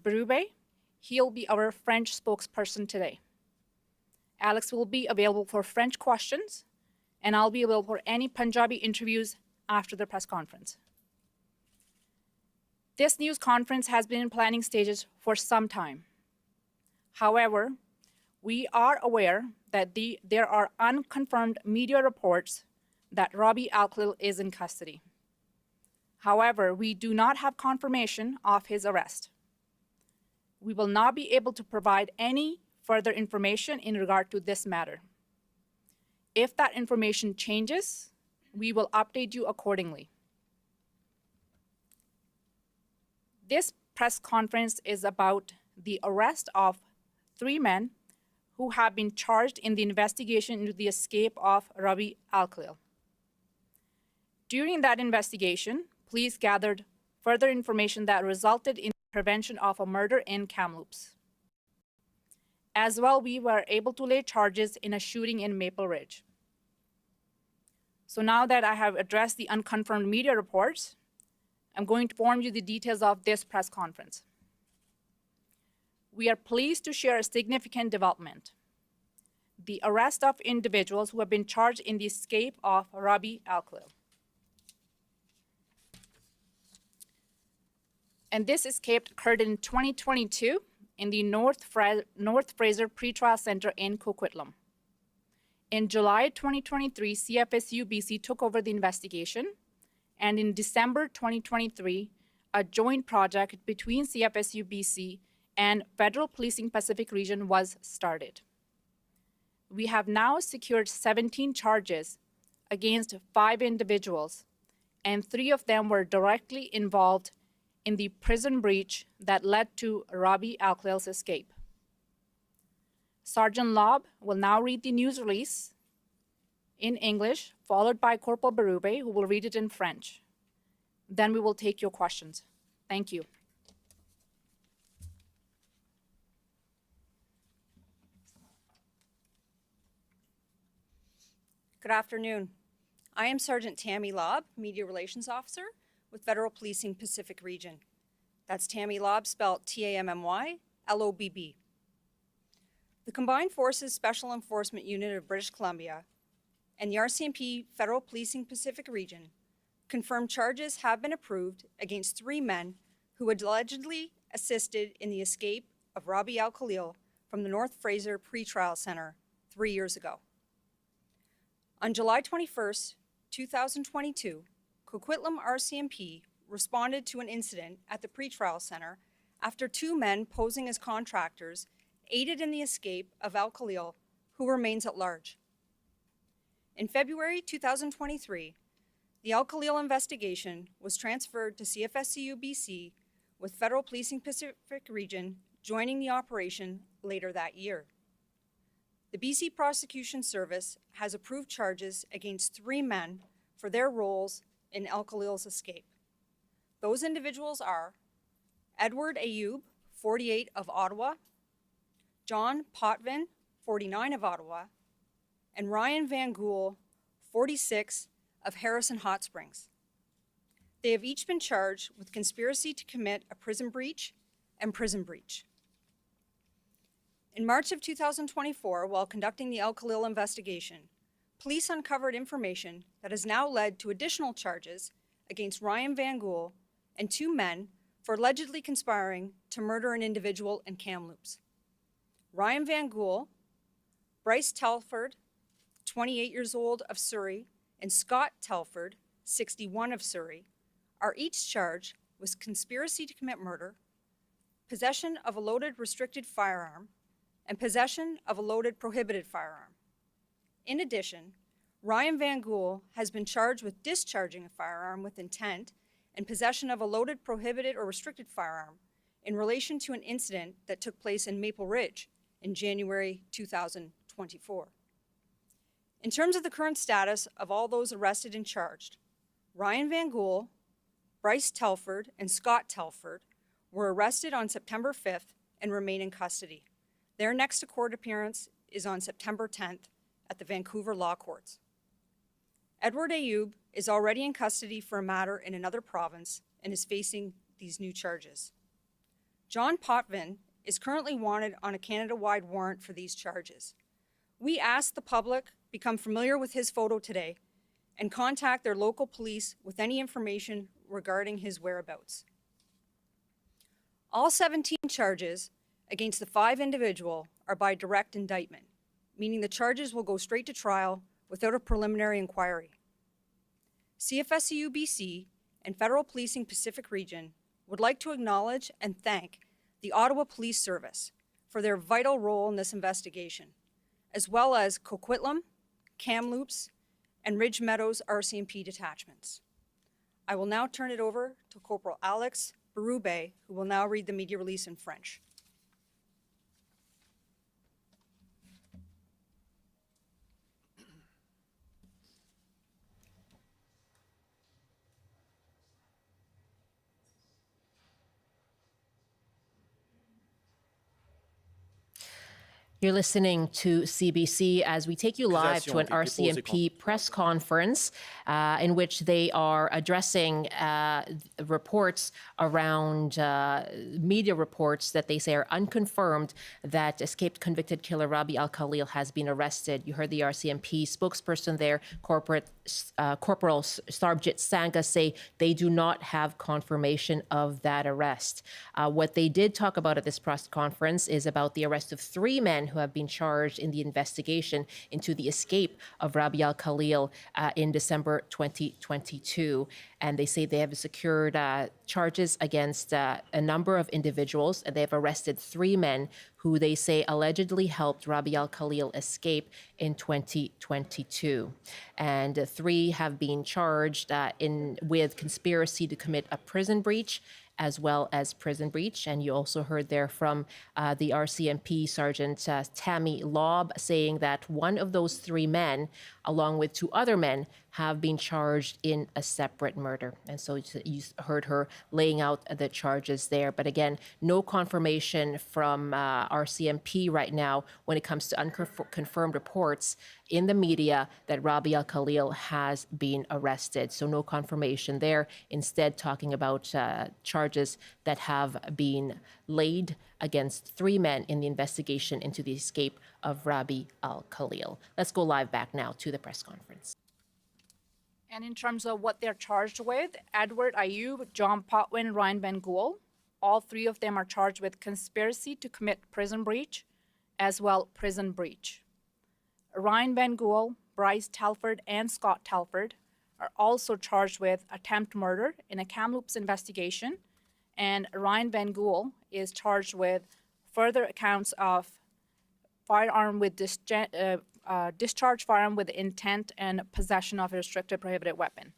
Robby. He'll be our French spokesperson today. Alex will be available for French questions, and I'll be available for any Punjabi interviews after the press conference. This news conference has been in planning stages for some time. However, we are aware that there are unconfirmed media reports that Rabih Alkhalil is in custody. However, we do not have confirmation of his arrest. We will not be able to provide any further information in regard to this matter. If that information changes, we will update you accordingly. This press conference is about the arrest of 3 men who have been charged in the investigation into the escape of Rabih Alkhalil. During that investigation, police gathered further information that resulted in the prevention of a murder in Kamloops. As well, we were able to lay charges in a shooting in Maple Ridge. So now that I have addressed the unconfirmed media reports, I'm going to inform you the details of this press conference. We are pleased to share a significant development: the arrest of individuals who have been charged in the escape of Rabih Alkhalil. And this escape occurred in 2022 in the North Fraser Pretrial Center in Coquitlam. In July 2023, CFSU BC took over the investigation, and in December 2023, a joint project between CFSU BC and Federal Policing Pacific Region was started. We have now secured 17 charges against 5 individuals, and 3 of them were directly involved in the prison breach that led to Rabih Alkhalil's escape. Sergeant Lobb will now read the news release in English, followed by Corporal Berube, who will read it in French. Then we will take your questions. Thank you. Good afternoon. I am Sergeant Tammy Lobb, Media Relations Officer with Federal Policing Pacific Region. That's Tammy Lobb, spelled T-A-M-M-Y, L-O-B-B. The Combined Forces Special Enforcement Unit of British Columbia and the RCMP Federal Policing Pacific Region confirmed charges have been approved against 3 men who had allegedly assisted in the escape of Rabih Alkhalil from the North Fraser Pretrial Center 3 years ago. On July 21st, 2022, Coquitlam RCMP responded to an incident at the pretrial center after 2 men posing as contractors aided in the escape of Alkhalil, who remains at large. In February 2023, the Alkhalil investigation was transferred to CFSU BC, with Federal Policing Pacific Region joining the operation later that year. The BC Prosecution Service has approved charges against 3 men for their roles in Alkhalil's escape. Those individuals are Edward Ayoub, 48 of Ottawa, John Potvin, 49 of Ottawa, and Ryan Van Gool, 46 of Harrison Hot Springs. They have each been charged with conspiracy to commit a prison breach and prison breach. In March of 2024, while conducting the Alkhalil investigation, police uncovered information that has now led to additional charges against Ryan Van Gool and 2 men for allegedly conspiring to murder an individual in Kamloops. Ryan Van Gool, Bryce Telford, 28 years old of Surrey, and Scott Telford, 61 of Surrey, are each charged with conspiracy to commit murder, possession of a loaded restricted firearm, and possession of a loaded prohibited firearm. In addition, Ryan Van Gool has been charged with discharging a firearm with intent and possession of a loaded prohibited or restricted firearm in relation to an incident that took place in Maple Ridge in January 2024. In terms of the current status of all those arrested and charged, Ryan Van Gool, Bryce Telford, and Scott Telford were arrested on September 5th and remain in custody. Their next court appearance is on September 10th at the Vancouver Law Courts. Edward Ayoub is already in custody for a matter in another province and is facing these new charges. John Potvin is currently wanted on a Canada-wide warrant for these charges. We ask the public become familiar with his photo today and contact their local police with any information regarding his whereabouts. All 17 charges against the 5 individuals are by direct indictment, meaning the charges will go straight to trial without a preliminary inquiry. CFSU BC and Federal Policing Pacific Region would like to acknowledge and thank the Ottawa Police Service for their vital role in this investigation, as well as Coquitlam, Kamloops, and Ridge Meadows RCMP detachments. I will now turn it over to Corporal Alex Berube, who will now read the media release in French. You're listening to CBC as we take you live to an RCMP press conference in which they are addressing reports around media reports that they say are unconfirmed that escaped convicted killer Rabih Alkhalil has been arrested. You heard the RCMP spokesperson there, Corporal Sarbjit Sangha, say they do not have confirmation of that arrest. What they did talk about at this press conference is about the arrest of 3 men who have been charged in the investigation into the escape of Rabih Alkhalil in December 2022. And they say they have secured charges against a number of individuals, and they have arrested 3 men who they say allegedly helped Rabih Alkhalil escape in 2022. And 3 have been charged with conspiracy to commit a prison breach as well as prison breach. And you also heard there from the RCMP Sergeant Tammy Lobb saying that one of those 3 men, along with 2 other men, have been charged in a separate murder. And so you heard her laying out the charges there. But again, no confirmation from RCMP right now when it comes to unconfirmed reports in the media that Rabih Alkhalil has been arrested. So no confirmation there. Instead, talking about charges that have been laid against 3 men in the investigation into the escape of Rabih Alkhalil. Let's go live back now to the press conference. And in terms of what they're charged with, Edward Ayub, John Potvin, Ryan Ben-Gul, all 3 of them are charged with conspiracy to commit prison breach, as well prison breach. Ryan Ben-Gul, Bryce Telford, and Scott Telford are also charged with attempt murder in a Kamloops investigation, and Ryan Ben-Gul is charged with further accounts of firearm with discharge firearm with intent and possession of a restricted prohibited weapon.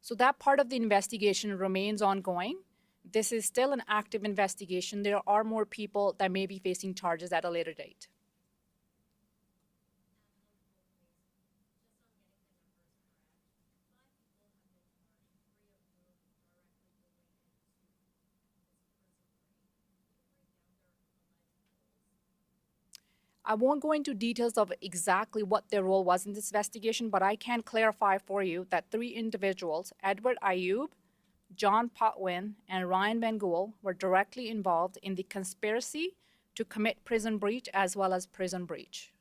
So that part of the investigation remains ongoing. This is still an active investigation. There are more people that may be facing charges at a later date. I won't go into details of exactly what their role was in this investigation, but I can clarify for you that 3 individuals, Edward Ayub, John Potvin, and Ryan Ben-Gul, were directly involved in the conspiracy to commit prison breach as well as prison breach.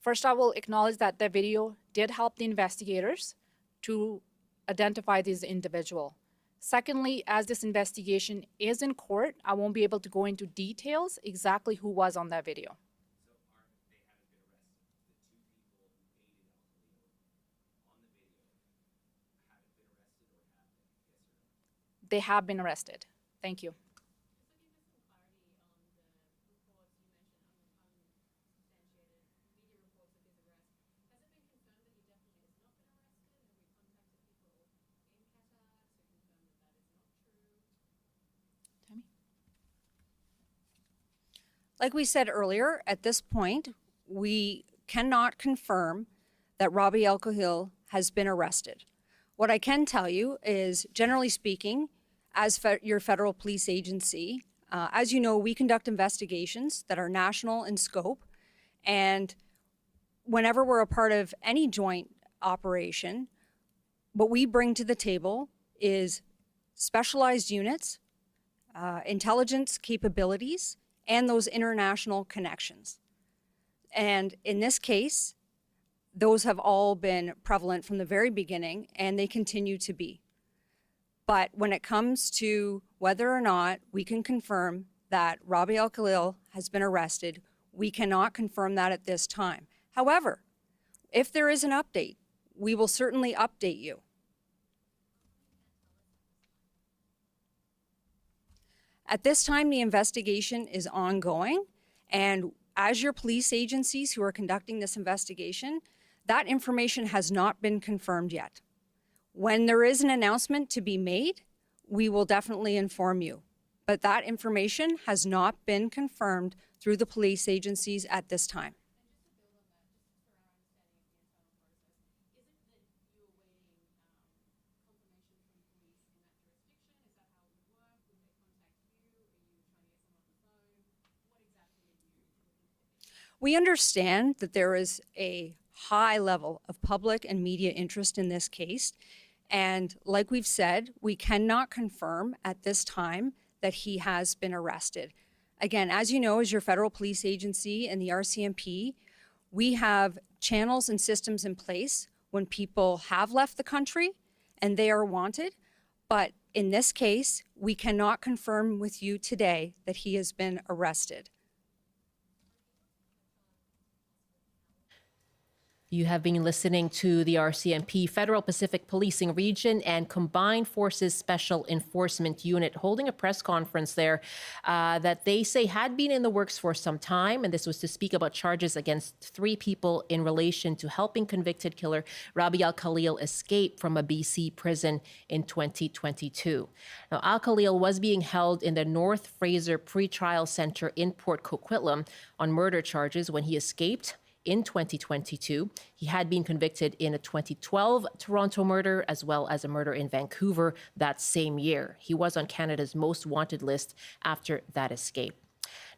First, I will acknowledge that the video did help the investigators to identify these individuals. Secondly, as this investigation is in court, I won't be able to go into details exactly who was on that video. They have been arrested. Thank you. Like we said earlier, at this point, we cannot confirm that Rabih Alkhalil has been arrested. What I can tell you is, generally speaking, as your federal police agency, as you know, we conduct investigations that are national in scope, and whenever we're a part of any joint operation, what we bring to the table is specialized units, intelligence capabilities, and those international connections. And in this case, those have all been prevalent from the very beginning, and they continue to be. But when it comes to whether or not we can confirm that Rabih Alkhalil has been arrested, we cannot confirm that at this time. However, if there is an update, we will certainly update you. At this time, the investigation is ongoing, and as your police agencies who are conducting this investigation, that information has not been confirmed yet. When there is an announcement to be made, we will definitely inform you. But that information has not been confirmed through the police agencies at this time. We understand that there is a high level of public and media interest in this case. And like we've said, we cannot confirm at this time that he has been arrested. Again, as you know, as your federal police agency and the RCMP, we have channels and systems in place when people have left the country and they are wanted. But in this case, we cannot confirm with you today that he has been arrested. You have been listening to the RCMP Federal Pacific Policing Region and Combined Forces Special Enforcement Unit holding a press conference there that they say had been in the works for some time. And this was to speak about charges against 3 people in relation to helping convicted killer Rabih Alkhalil escape from a BC prison in 2022. Now, Alkhalil was being held in the North Fraser Pretrial Center in Port Coquitlam on murder charges when he escaped in 2022. He had been convicted in a 2012 Toronto murder as well as a murder in Vancouver that same year. He was on Canada's most wanted list after that escape.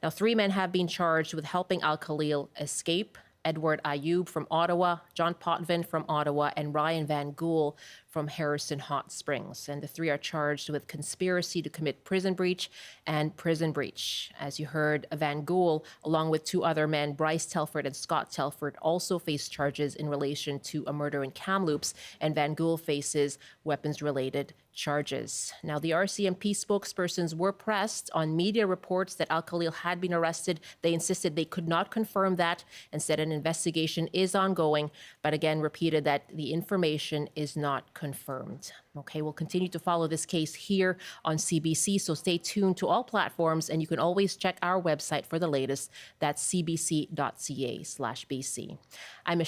Now, 3 men have been charged with helping Alkhalil escape: Edward Ayub from Ottawa, John Potvin from Ottawa, and Ryan Van Gool from Harrison Hot Springs. And the 3 are charged with conspiracy to commit prison breach and prison breach. As you heard, Van Gool, along with 2 other men, Bryce Telford and Scott Telford, also face charges in relation to a murder in Kamloops, and Van Gool faces weapons-related charges. Now, the RCMP spokespersons were pressed on media reports that Alkhalil had been arrested. They insisted they could not confirm that and said an investigation is ongoing, but again repeated that the information is not confirmed. Okay, we'll continue to follow this case here on CBC, so stay tuned to all platforms, and you can always check our website for the latest. That's cbc.ca/BC. I'm